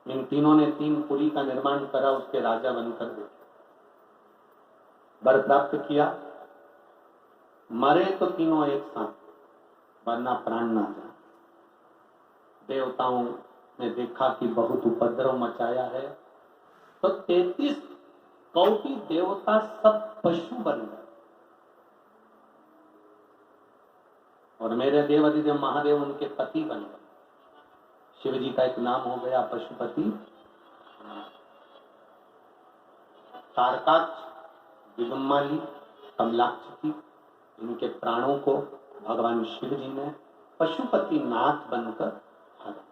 इन तीनों ने 3 पुरी का निर्माण करा, उसके राजा बनकर बैठे, वर प्राप्त किया। मरे तो तीनों एक साथ, वरना प्राण ना जाए। देवताओं ने देखा कि बहुत उपद्रव मचाया है, तो 33 कोटि देवता सब पशु बन गए। और मेरे देवाधिदेव महादेव उनके पति बन गए। शिव जी का एक नाम हो गया पशुपति। तारकाक्ष, दिगम्माली, कमलाक्षी, इनके प्राणों को भगवान शिव जी ने पशुपति नाथ बनकर हरा।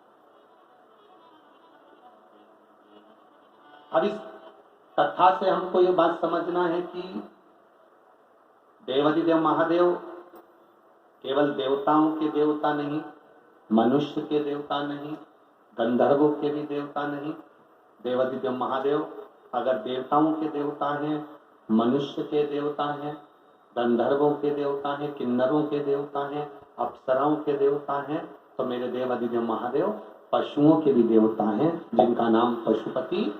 अब इस कथा से हमको ये बात समझना है कि देवाधिदेव महादेव केवल देवताओं के देवता नहीं, मनुष्य के देवता नहीं, गंधर्वों के भी देवता नहीं। देवाधिदेव महादेव अगर देवताओं के देवता हैं, मनुष्य के देवता हैं, गंधर्वों के देवता हैं, किन्नरों के देवता हैं, अप्सराओं के देवता हैं, तो मेरे देवाधिदेव महादेव पशुओं के भी देवता हैं, जिनका नाम पशुपति।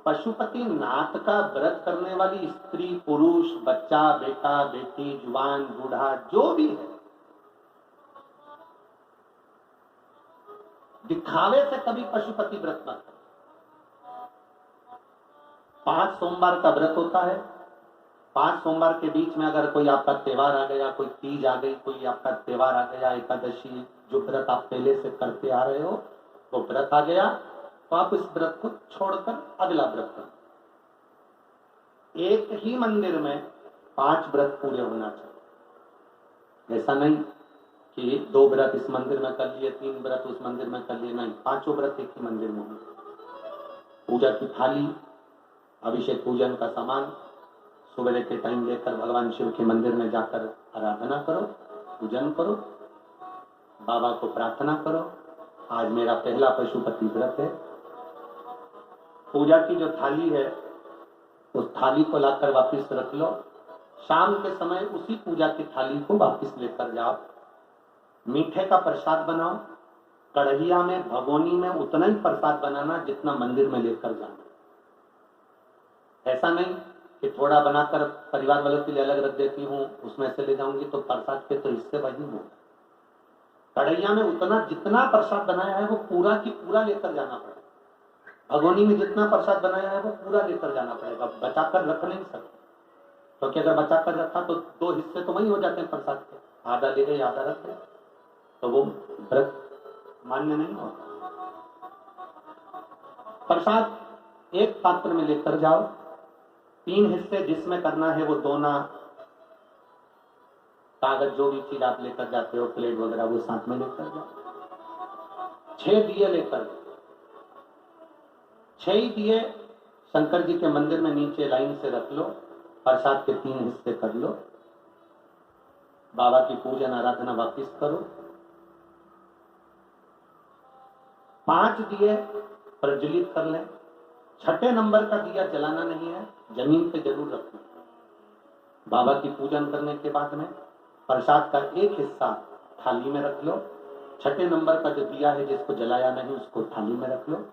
पशुपति नाथ का व्रत करने वाली स्त्री, पुरुष, बच्चा, बेटा, बेटी, जुवान, बूढ़ा जो भी है, दिखावे से कभी पशुपति व्रत मत करो। 5 सोमवार का व्रत होता है। 5 सोमवार के बीच में अगर कोई आपका त्योहार आ गया, कोई तीज आ गई, कोई आपका त्योहार आ गया, एकादशी, जो व्रत आप पहले से करते आ रहे हो वो व्रत आ गया, तो आप इस व्रत को छोड़कर अगला व्रत करो। एक ही मंदिर में 5 व्रत पूरे होना चाहिए। ऐसा नहीं कि 2 व्रत इस मंदिर में कर लिए, 3 व्रत उस मंदिर में कर लिए, नहीं, 5 व्रत एक ही मंदिर में होंगे। पूजा की थाली, अभिषेक पूजन का सामान सुबह के टाइम लेकर भगवान शिव के मंदिर में जाकर आराधना करो, पूजन करो, बाबा को प्रार्थना करो, आज मेरा पहला पशुपति व्रत है। पूजा की जो थाली है उस थाली को लाकर वापस रख लो। शाम के समय उसी पूजा की थाली को वापस लेकर जाओ। मीठे का प्रसाद बनाओ। कढ़ैया में, भगोनी में उतना ही प्रसाद बनाना जितना मंदिर में लेकर जाना। ऐसा नहीं कि थोड़ा बनाकर परिवार वालों के लिए अलग रख देती हूँ, उसमें से ले जाऊंगी तो प्रसाद के तो हिस्से वही होगा। कढ़ैया में उतना जितना प्रसाद बनाया है वो पूरा की पूरा लेकर जाना पड़ेगा। भगोनी में जितना प्रसाद बनाया है वो पूरा लेकर जाना पड़ेगा, बचाकर रख नहीं सकते, क्योंकि अगर बचाकर रखा तो 2 हिस्से तो वही हो जाते हैं प्रसाद के, आधा ले गए आधा रख गए, तो वो व्रत मान्य नहीं होता। प्रसाद एक पात्र में लेकर जाओ। 3 हिस्से जिसमें करना है वो दोना, कागज, जो भी चीज आप लेकर जाते हो, प्लेट वगैरह, वो साथ में लेकर जाओ। 6 दिए लेकर जाओ। 6 ही दिए शंकर जी के मंदिर में नीचे लाइन से रख लो। प्रसाद के 3 हिस्से कर लो। बाबा की पूजन आराधना वापिस करो। 5 दिए प्रज्वलित कर लें। 6ठे नंबर का दिया जलाना नहीं है, जमीन पे जरूर रखना। बाबा की पूजन करने के बाद में प्रसाद का एक हिस्सा थाली में रख लो। 6ठे नंबर का जो दिया है जिसको जलाया नहीं उसको थाली में रख लो।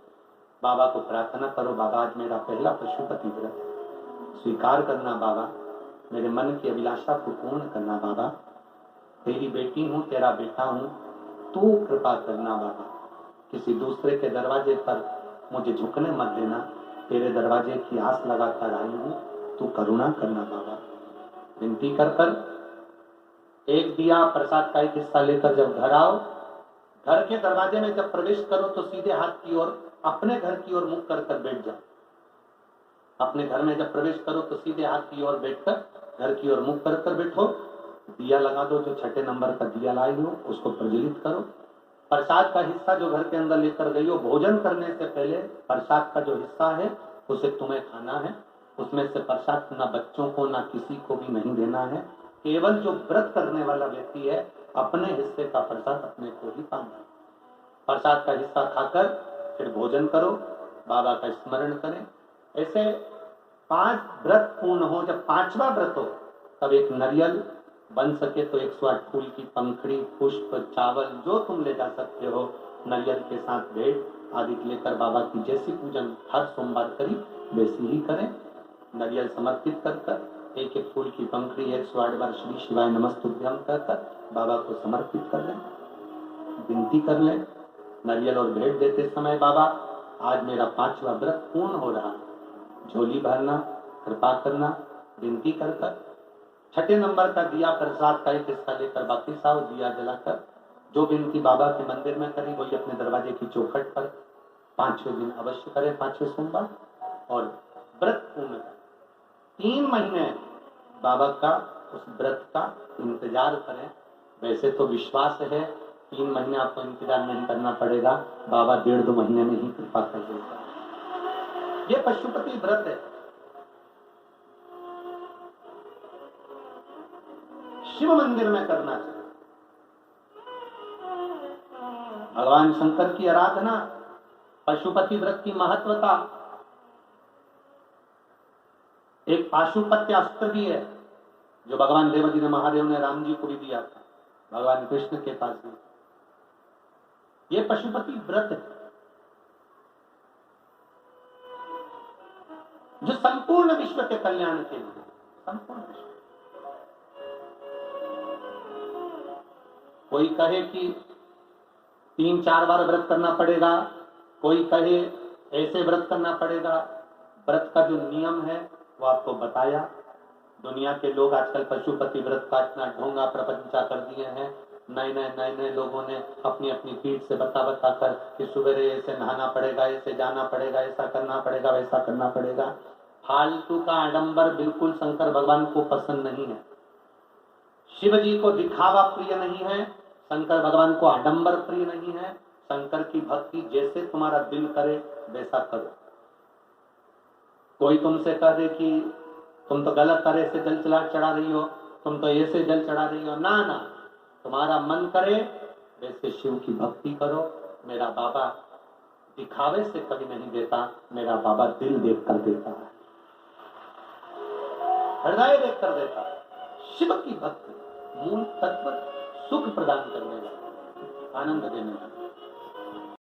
बाबा को प्रार्थना करो, बाबा आज मेरा पहला पशुपति व्रत स्वीकार करना। बाबा मेरे मन की अभिलाषा को पूर्ण करना। बाबा तेरी बेटी हूँ, तेरा बेटा हूँ, तू कृपा करना। बाबा किसी दूसरे के दरवाजे पर मुझे झुकने मत देना। तेरे दरवाजे की आस लगाकर आई हूँ, तू करुणा करना। बाबा विनती कर कर एक दिया प्रसाद का एक हिस्सा लेकर जब घर आओ, घर के दरवाजे में जब प्रवेश करो तो सीधे हाथ की ओर, अपने घर की ओर मुख कर बैठ जाओ। अपने घर में जब प्रवेश करो तो सीधे हाथ की ओर बैठकर घर की ओर मुख कर बैठो। दिया लगा दो, जो 6ठे नंबर का दिया लाई हो उसको प्रज्वलित करो। प्रसाद का हिस्सा जो घर के अंदर लेकर गई हो, भोजन करने से पहले प्रसाद का जो हिस्सा है उसे तुम्हें खाना है। उसमें से प्रसाद ना बच्चों को ना किसी को भी नहीं देना है। केवल जो व्रत करने वाला व्यक्ति है अपने हिस्से का प्रसाद अपने को ही पाना है। प्रसाद का हिस्सा खाकर फिर भोजन करो, बाबा का स्मरण करें। ऐसे 5 व्रत पूर्ण हो। जब 5वां व्रत हो तब एक नारियल, बन सके तो 108 फूल की पंखड़ी, पुष्प, चावल जो तुम ले जा सकते हो नारियल के साथ भेंट आदि लेकर बाबा की जैसी पूजन हर सोमवार करी वैसी ही करें। नारियल समर्पित कर एक एक फूल की पंखड़ी 108 बार श्री शिवाय नमस्तुभ्यम कर बाबा को समर्पित कर लें, विनती कर लें। नारियल और भेंट देते समय बाबा आज मेरा 5वां व्रत पूर्ण हो रहा, झोली भरना, कृपा करना, विनती कर कर। 6ठे नंबर का दिया प्रसाद का एक हिस्सा लेकर वापिस आओ, दिया जलाकर जो विनती बाबा के मंदिर में करी वही अपने दरवाजे की चौखट पर 5वें दिन अवश्य करें, 5वें सोमवार, और व्रत पूर्ण करें। 3 महीने बाबा का उस व्रत का इंतजार करें। वैसे तो विश्वास है 3 महीने आपको इंतजार नहीं करना पड़ेगा, बाबा 1.5-2 महीने में ही कृपा कर देगा। ये पशुपति व्रत है। शिव मंदिर में करना चाहिए। भगवान शंकर की आराधना, पशुपति व्रत की महत्वता। एक पाशुपत्य अस्त्र भी है जो भगवान देवजी ने महादेव ने राम जी को भी दिया था, भगवान कृष्ण के पास भी। ये पशुपति व्रत है जो संपूर्ण विश्व के कल्याण के लिए, संपूर्ण विश्व। कोई कहे कि 3-4 बार व्रत करना पड़ेगा, कोई कहे ऐसे व्रत करना पड़ेगा। व्रत का जो नियम है वो आपको बताया। दुनिया के लोग आजकल पशुपति व्रत का इतना ढोंगा प्रपंचा कर दिए हैं। नए लोगों ने अपनी अपनी पीठ से बता कर कि सवेरे ऐसे नहाना पड़ेगा, ऐसे जाना पड़ेगा, ऐसा करना पड़ेगा, वैसा करना पड़ेगा। फालतू का आडंबर बिल्कुल शंकर भगवान को पसंद नहीं है। शिव जी को दिखावा प्रिय नहीं है, शंकर भगवान को आडंबर प्रिय नहीं है। शंकर की भक्ति जैसे तुम्हारा दिल करे वैसा करो। कोई तुमसे कह दे कि तुम तो गलत तरह से जल चढ़ा रही हो, तुम तो ऐसे जल चढ़ा रही हो, ना ना, तुम्हारा मन करे वैसे शिव की भक्ति करो। मेरा बाबा दिखावे से कभी नहीं देता, मेरा बाबा दिल देख कर देता है, हृदय देख कर देता है। शिव की भक्ति मूल तत्व सुख प्रदान करने वाला, आनंद देने वाला।